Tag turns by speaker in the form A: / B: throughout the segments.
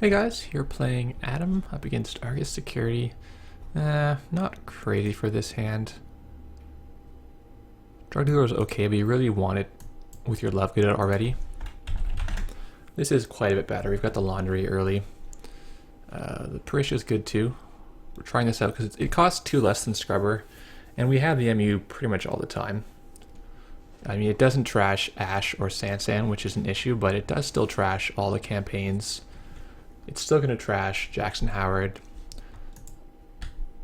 A: Hey guys, here playing Adam up against Argus Security. Not crazy for this hand. Drug dealer is okay, but you really want it with your love good already. This is quite a bit better. We've got the laundry early. The Parisha is good too. We're trying this out because it costs 2 less than Scrubber, and we have the MU pretty much all the time. I mean, it doesn't trash Ash or Sansan, which is an issue, but it does still trash all the campaigns. It's still going to trash Jackson Howard.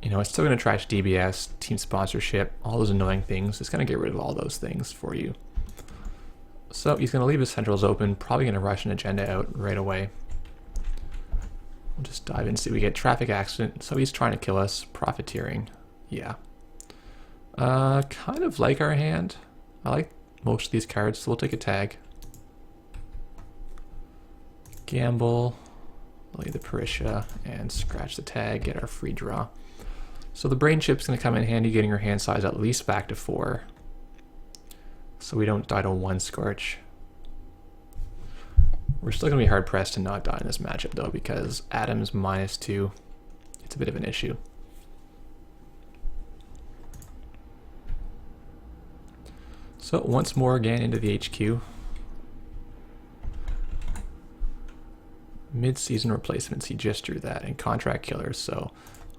A: You know, it's still going to trash DBS, team sponsorship, all those annoying things. It's going to get rid of all those things for you. So he's going to leave his centrals open, probably going to rush an agenda out right away. We'll just dive in and see. We get traffic accident, so he's trying to kill us. Profiteering, yeah. Kind of like our hand. I like most of these cards, so we'll take a tag. Gamble. Lay the Parisha and scratch the tag, get our free draw. So the brain chip's going to come in handy, getting our hand size at least back to 4. So we don't die to 1 Scorch. We're still going to be hard pressed to not die in this matchup though, because Adam's -2. It's a bit of an issue. So once more again into the HQ. Mid-season replacements, he just drew that, and contract killers, so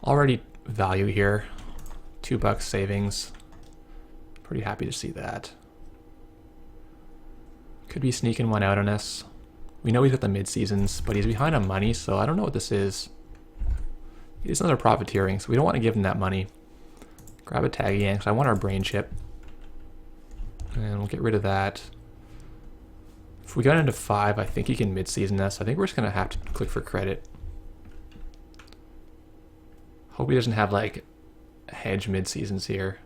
A: already value here. $2 savings. Pretty happy to see that. Could be sneaking one out on us. We know he's got the mid-seasons, but he's behind on money, so I don't know what this is. It's another profiteering, so we don't want to give him that money. Grab a tag again, because I want our brain chip. And we'll get rid of that. If we got into 5, I think he can mid-season us. I think we're just going to have to click for credit. Hope he doesn't have, like, hedge mid-seasons here.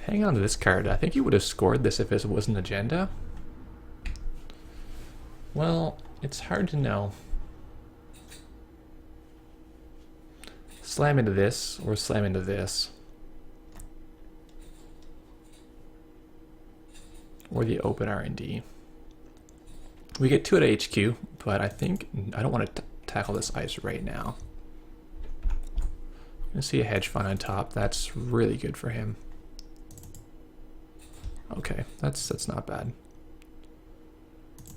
A: Hang on to this card. I think he would have scored this if it was an agenda. Well, it's hard to know. Slam into this or slam into this. Or the open R&D. We get 2 at HQ, but I think I don't want to tackle this ice right now. I'm gonna see a hedge fund on top. That's really good for him. Okay, that's not bad.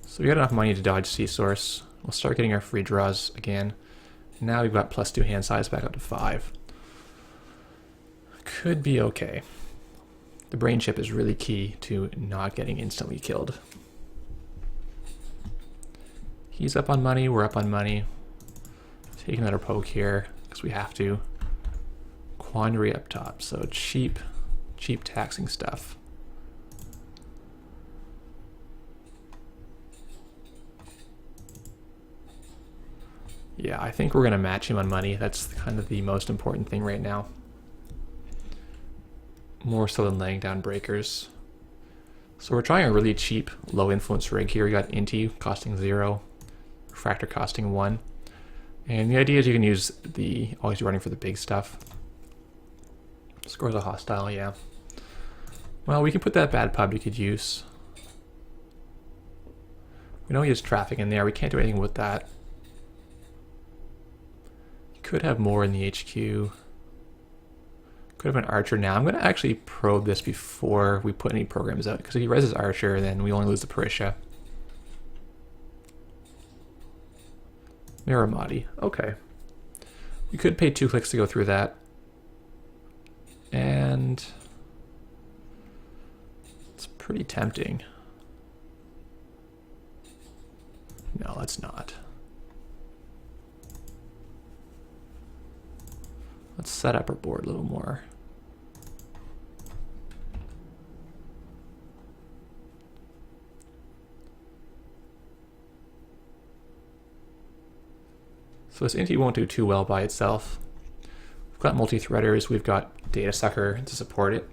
A: So we got enough money to dodge C-Source. We'll start getting our free draws again. Now we've got +2 hand size back up to 5. Could be okay. The brain chip is really key to not getting instantly killed. He's up on money, we're up on money. Take another poke here, because we have to. Quandary up top, so cheap taxing stuff. Yeah, I think we're going to match him on money. That's kind of the most important thing right now. More so than laying down breakers. So we're trying a really cheap, low influence rig here. We got Inti costing 0, Refractor costing 1. And the idea is you can use the, always running for the big stuff. Scores a hostile, yeah. Well, we can put that bad pub you could use. We know he has traffic in there. We can't do anything with that. Could have more in the HQ. Could have an Archer now. I'm going to actually probe this before we put any programs out, because if he reses Archer, then we only lose the Parisha. Miramati. Okay. We could pay 2 clicks to go through that. And it's pretty tempting. No, let's not. Let's set up our board a little more. So this Inti won't do too well by itself. We've got multi-threaders, we've got Data Sucker to support it.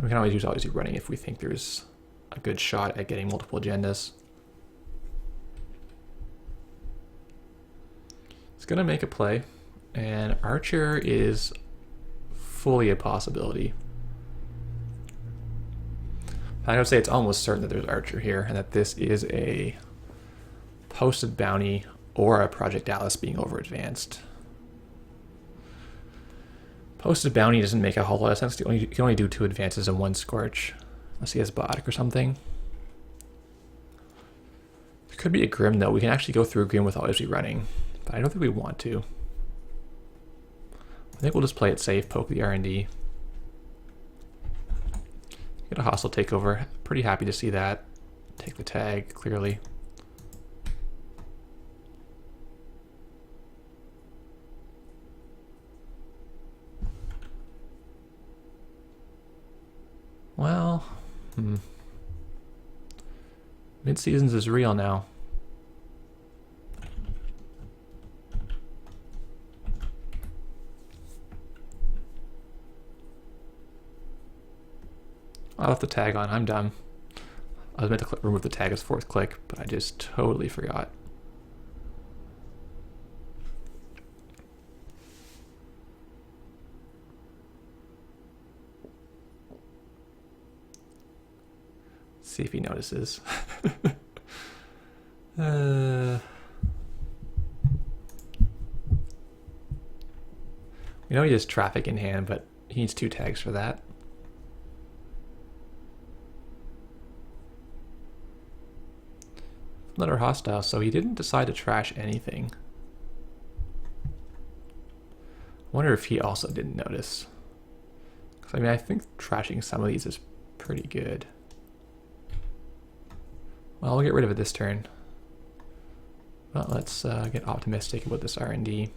A: We can always use obviously running if we think there's a good shot at getting multiple agendas. It's gonna make a play, and Archer is fully a possibility. I would say it's almost certain that there's Archer here, and that this is a posted bounty or a Project Dallas being over advanced. Posted bounty doesn't make a whole lot of sense. You can only do 2 advances and 1 scorch, unless he has Biotic or something. It could be a Grim though. We can actually go through a Grim without actually running, but I don't think we want to. I think we'll just play it safe, poke the R&D. Get a hostile takeover. Pretty happy to see that. Take the tag, clearly. Well, Midseasons is real now. I left the tag on. I'm dumb. I was meant to remove the tag as 4th click, but I just totally forgot. See if he notices. We know he has traffic in hand, but he needs 2 tags for that. Another hostile, so he didn't decide to trash anything. I wonder if he also didn't notice. 'Cause, I mean, I think trashing some of these is pretty good. Well, we'll get rid of it this turn. Well, let's get optimistic about this R&D.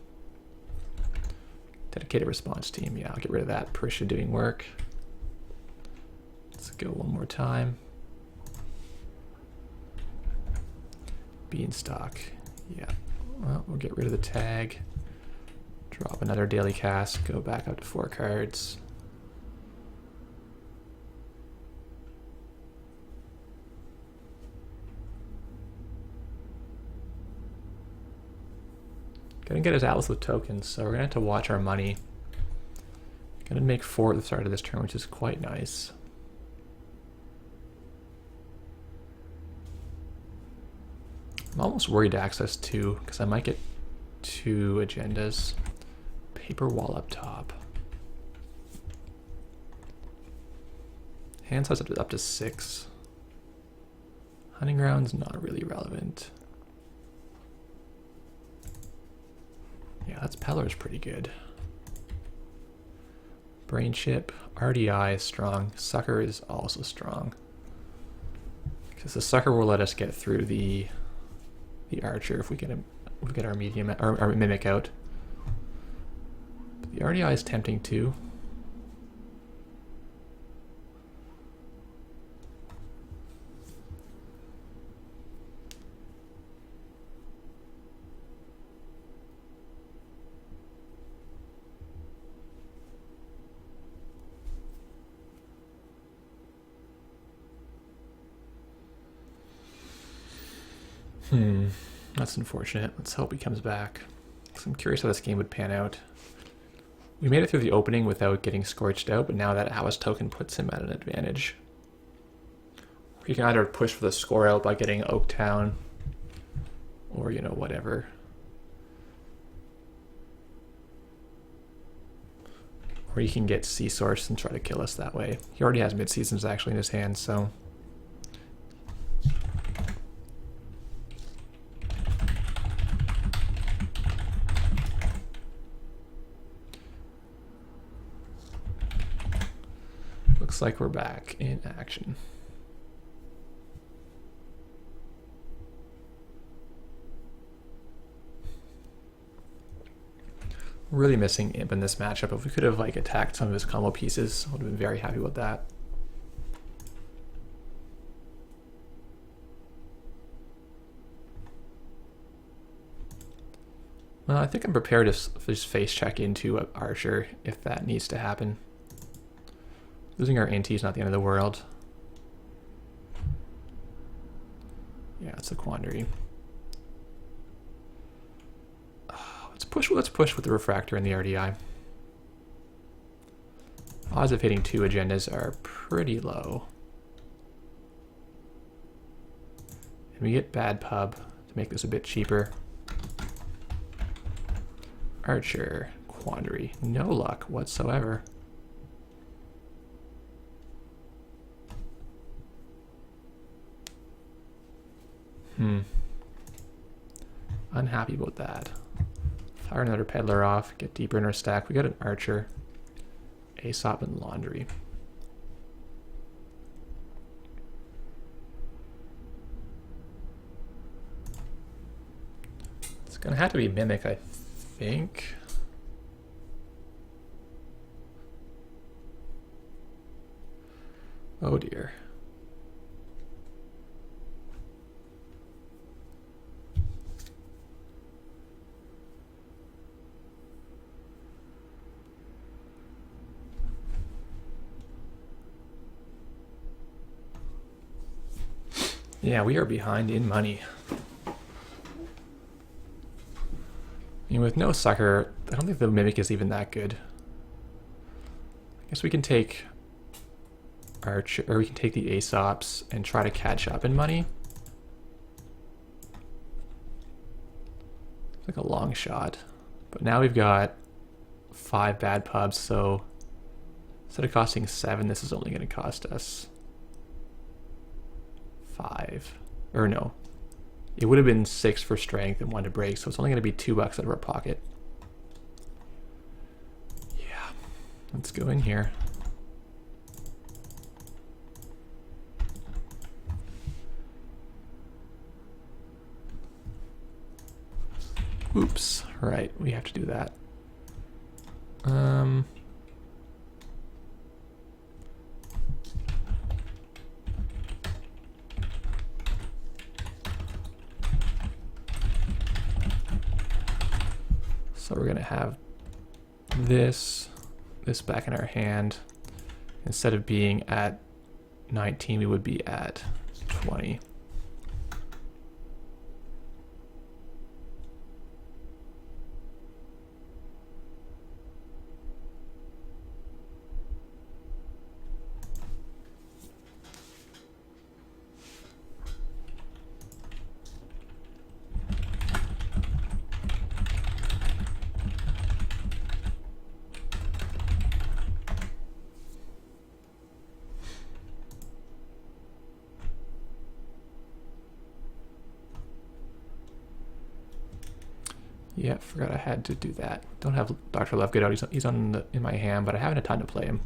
A: Dedicated response team. Yeah, I'll get rid of that. Parisha doing work. Let's go one more time. Beanstalk. Yeah. Well, we'll get rid of the tag. Drop another daily cast. Go back up to 4 cards. Gonna get his Atlas with tokens, so we're gonna have to watch our money. Gonna make 4 at the start of this turn, which is quite nice. I'm almost worried to access 2, because I might get 2 agendas. Paper wall up top. Hand size up to 6. Hunting ground's not really relevant. Yeah, that's Pellar's pretty good. Brain chip, RDI is strong. Sucker is also strong. Because the sucker will let us get through the archer if we get our medium or our mimic out. But the RDI is tempting too. That's unfortunate. Let's hope he comes back. I'm curious how this game would pan out. We made it through the opening without getting scorched out, but now that Atlas token puts him at an advantage. You can either push for the score out by getting Oaktown, or, you know, whatever. Or you can get Sea Source and try to kill us that way. He already has Midseasons actually in his hand, so... Looks like we're back in action. Really missing Imp in this matchup. If we could have like attacked some of his combo pieces, I would have been very happy with that. Well, I think I'm prepared to just face check into Archer if that needs to happen. Losing our inti is not the end of the world. Yeah, it's a quandary. Let's push with the refractor and the RDI. Odds of hitting 2 agendas are pretty low. And we get bad pub to make this a bit cheaper. Archer, quandary, no luck whatsoever. Unhappy about that. Fire another peddler off, get deeper in our stack. We got an archer, Aesop, and laundry. It's gonna have to be mimic, I think. Oh dear. Yeah, we are behind in money. And with no sucker, I don't think the mimic is even that good. I guess we can take Archer, or we can take the Aesops and try to catch up in money. It's like a long shot. But now we've got 5 bad pubs, so instead of costing 7, this is only going to cost us 5. Or no. It would have been 6 for strength and 1 to break, so it's only going to be $2 out of our pocket. Yeah. Let's go in here. Oops. Right, we have to do that. So we're going to have this back in our hand. Instead of being at 19, we would be at 20. Yeah, forgot I had to do that. Don't have Dr. Lovegood out. He's on in my hand, but I haven't had time to play him.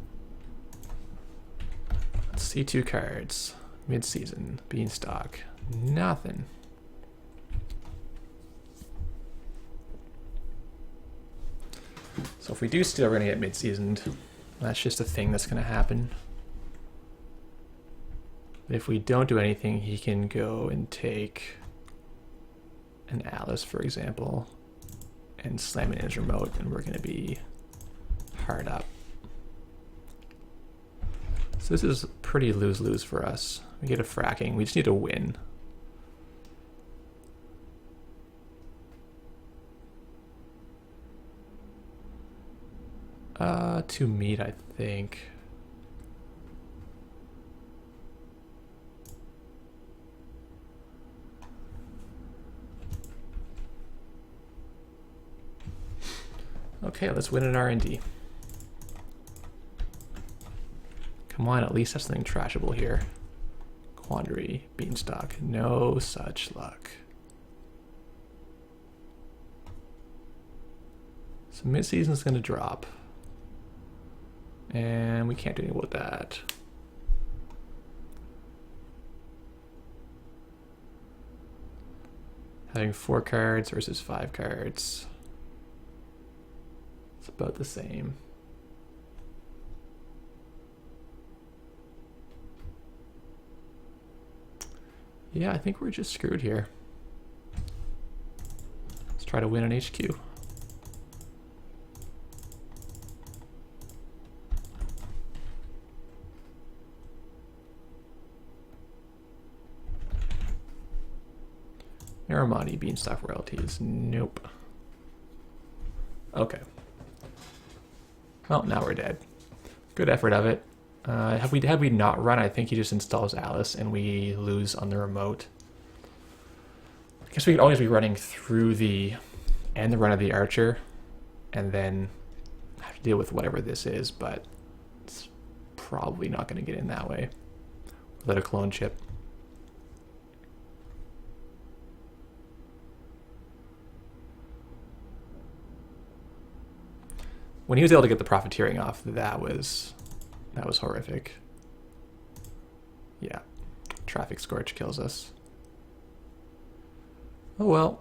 A: Let's see 2 cards. Mid-season, Beanstalk, nothing. So if we do steal, we're gonna get mid-seasoned. That's just a thing that's gonna happen. But if we don't do anything, he can go and take an Alice, for example, and slam it in his remote, and we're going to be hard up. So this is pretty lose-lose for us. We get a fracking. We just need to win. To meet, I think. Okay, let's win an R&D. Come on, at least have something trashable here. Quandary, Beanstalk, no such luck. So Midseason's gonna drop. And we can't do anything about that. Having 4 cards versus 5 cards. It's about the same. Yeah, I think we're just screwed here. Let's try to win an HQ. Naramani Beanstalk royalties. Nope. Okay. Well, now we're dead. Good effort of it. Had we not run, I think he just installs Alice and we lose on the remote. I guess we could always be running through the end the run of the archer and then have to deal with whatever this is, but it's probably not going to get in that way without a clone chip. When he was able to get the profiteering off, that was horrific. Yeah, traffic scorch kills us. Oh well,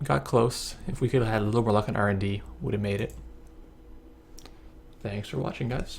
A: got close. If we could have had a little more luck on R&D, would have made it. Thanks for watching, guys.